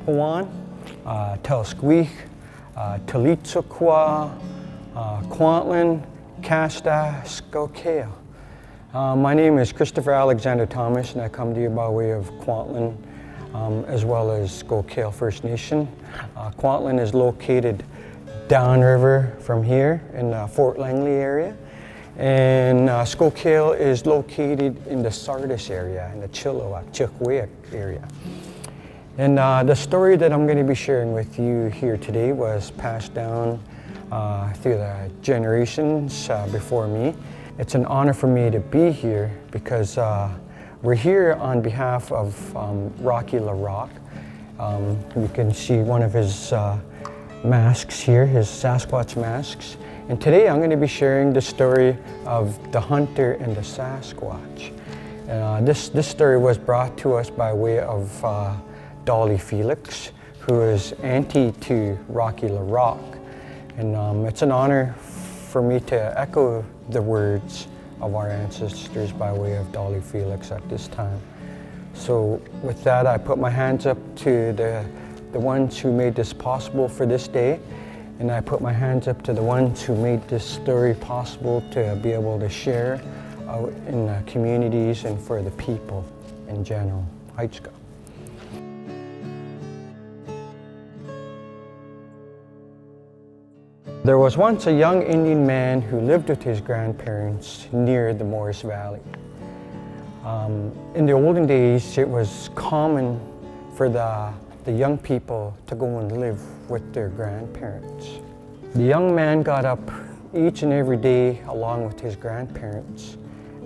Huan, T'el Talitsuqua, Kwantlen, Casta, S'ol Temewx. My name is Christopher Alexander Thomas, and I come to you by way of Kwantlen, as well as S'ol Temewx First Nation. Kwantlen is located downriver from here in the Fort Langley area, and S'ol Temewx is located in the Sardis area, in the Chilliwack area. And the story that I'm going to be sharing with you here today was passed down through the generations before me. It's an honor for me to be here because we're here on behalf of Rocky LaRock. You can see one of his masks here, his Sasquatch masks. And today I'm going to be sharing the story of the hunter and the Sasquatch. This story was brought to us by way of Dolly Felix, who is auntie to Rocky LaRock. And it's an honor for me to echo the words of our ancestors by way of Dolly Felix at this time. So with that, I put my hands up to the ones who made this possible for this day, and I put my hands up to the ones who made this story possible to be able to share out in the communities and for the people in general. Haitska. There was once a young Indian man who lived with his grandparents near the Morris Valley. In the olden days, it was common for the young people to go and live with their grandparents. The young man got up each and every day along with his grandparents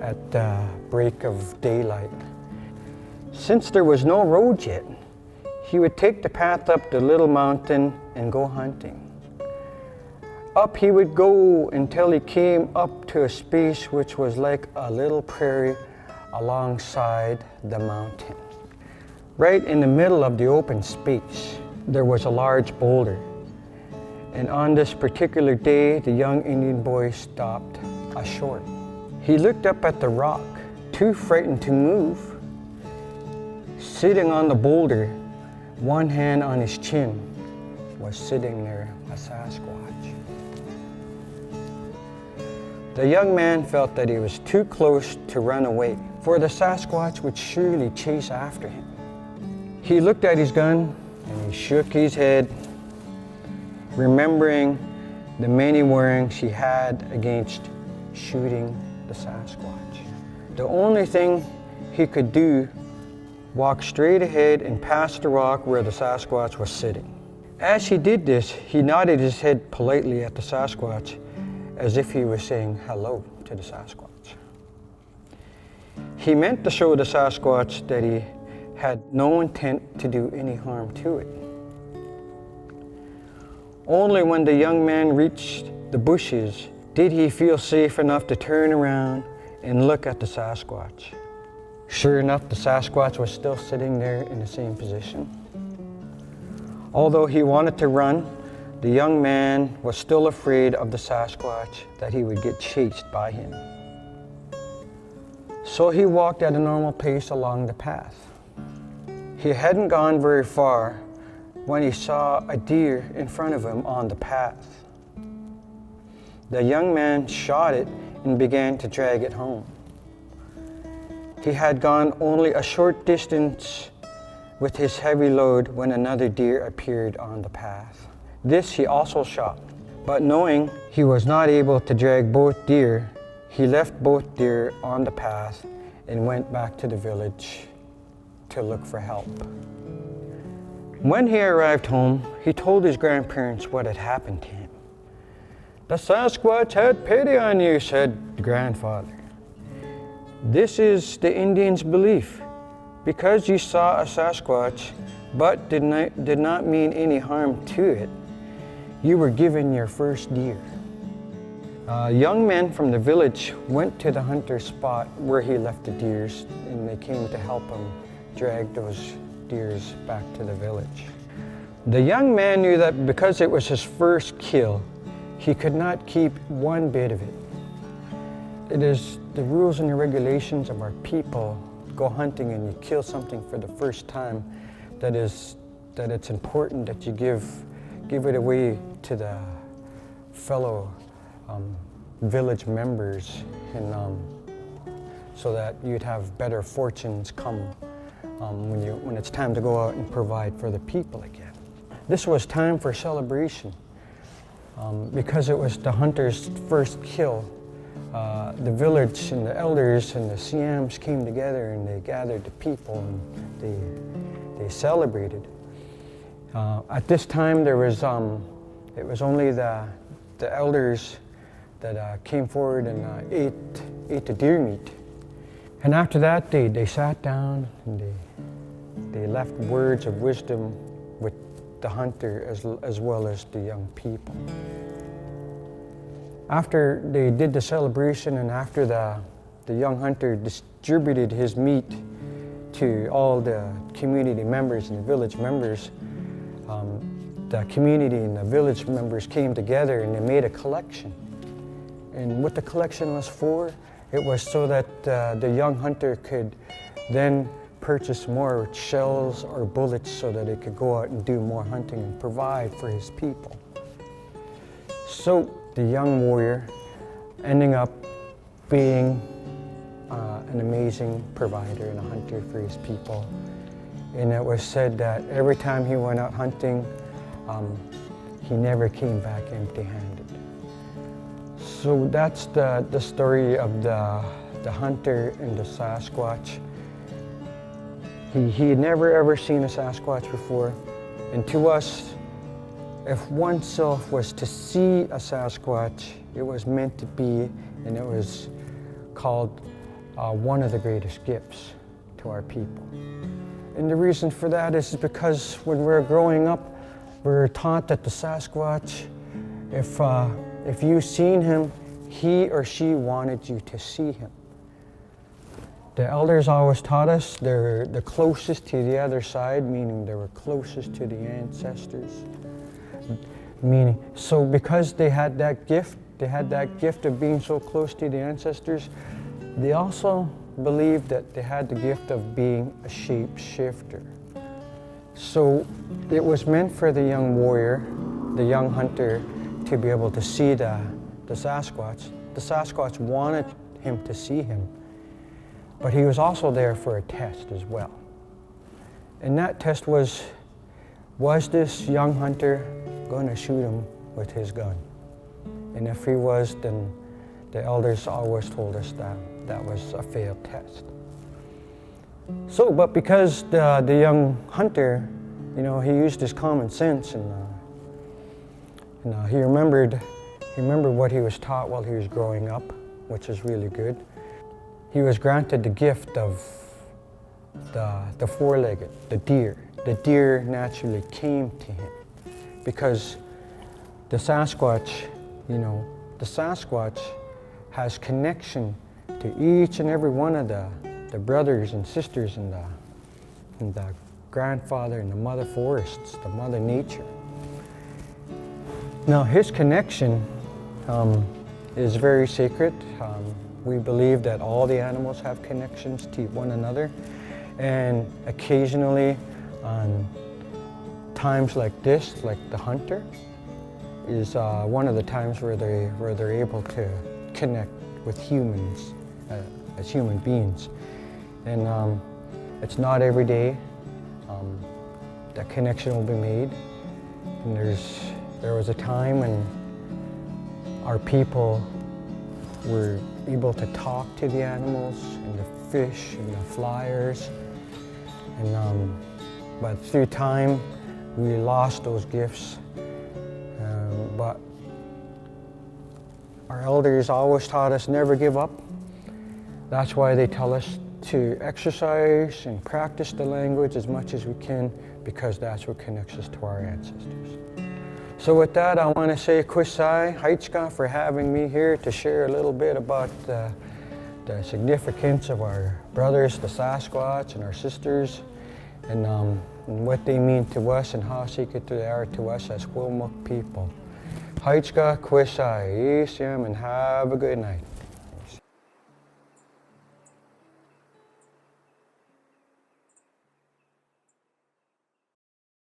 at the break of daylight. Since there was no road yet, he would take the path up the little mountain and go hunting. Up he would go until he came up to a space which was like a little prairie alongside the mountain. Right in the middle of the open space, there was a large boulder. And on this particular day, the young Indian boy stopped ashore. He looked up at the rock, too frightened to move. Sitting on the boulder, one hand on his chin, was sitting there a Sasquatch. The young man felt that he was too close to run away, for the Sasquatch would surely chase after him. He looked at his gun and he shook his head, remembering the many warnings he had against shooting the Sasquatch. The only thing he could do, walk straight ahead and past the rock where the Sasquatch was sitting. As he did this, he nodded his head politely at the Sasquatch, as if he was saying hello to the Sasquatch. He meant to show the Sasquatch that he had no intent to do any harm to it. Only when the young man reached the bushes did he feel safe enough to turn around and look at the Sasquatch. Sure enough, the Sasquatch was still sitting there in the same position. Although he wanted to run, the young man was still afraid of the Sasquatch, that he would get chased by him. So he walked at a normal pace along the path. He hadn't gone very far when he saw a deer in front of him on the path. The young man shot it and began to drag it home. He had gone only a short distance with his heavy load when another deer appeared on the path. This he also shot, but knowing he was not able to drag both deer, he left both deer on the path and went back to the village to look for help. When he arrived home, he told his grandparents what had happened to him. "The Sasquatch had pity on you," said the grandfather. "This is the Indians' belief. Because you saw a Sasquatch, but did not mean any harm to it, you were given your first deer." Young men from the village went to the hunter's spot where he left the deers, and they came to help him drag those deers back to the village. The young man knew that because it was his first kill, he could not keep one bit of it. It is the rules and the regulations of our people. Go hunting and you kill something for the first time, that is that it's important that you give it away to the fellow village members, and so that you'd have better fortunes come when it's time to go out and provide for the people again. This was time for celebration because it was the hunter's first kill. The village and the elders and the Siams came together and they gathered the people and they celebrated. At this time, it was only the elders that came forward and ate the deer meat. And after that, they sat down and they left words of wisdom with the hunter as well as the young people. After they did the celebration and after the young hunter distributed his meat to all the community members and the village members, the community and the village members came together and they made a collection. And what the collection was for, it was so that the young hunter could then purchase more shells or bullets so that he could go out and do more hunting and provide for his people. So the young warrior ending up being an amazing provider and a hunter for his people. And it was said that every time he went out hunting, he never came back empty-handed. So that's the story of the hunter and the Sasquatch. He had never ever seen a Sasquatch before, and to us, if oneself was to see a Sasquatch, it was meant to be, and it was called one of the greatest gifts to our people. And the reason for that is because when we were growing up, we were taught that the Sasquatch, if you seen him, he or she wanted you to see him. The elders always taught us they're the closest to the other side, meaning they were closest to the ancestors. So because they had that gift of being so close to the ancestors, they also believed that they had the gift of being a shapeshifter. So it was meant for the young warrior, the young hunter, to be able to see the Sasquatch. The Sasquatch wanted him to see him, but he was also there for a test as well. And that test was this young hunter going to shoot him with his gun? And if he was, then the elders always told us that was a failed test. So, but because the young hunter, he used his common sense and he remembered what he was taught while he was growing up, which is really good. He was granted the gift of the four-legged, the deer. The deer naturally came to him because the Sasquatch, the Sasquatch has connection to each and every one of the brothers and sisters in the grandfather and the mother forests, the mother nature. Now his connection is very sacred. We believe that all the animals have connections to one another, and occasionally on times like this, like the hunter, is one of the times where they're able to connect with humans as human beings. And it's not every day that connection will be made. And there was a time when our people were able to talk to the animals and the fish and the flyers. And but through time, we lost those gifts. But our elders always taught us never give up. That's why they tell us to exercise and practice the language as much as we can, because that's what connects us to our ancestors. So with that, I want to say Kusai Haitska for having me here to share a little bit about the significance of our brothers, the Sasquatch, and our sisters, and what they mean to us and how secret they are to us as S'ol Temewx people. Haitska Kusai, and have a good night.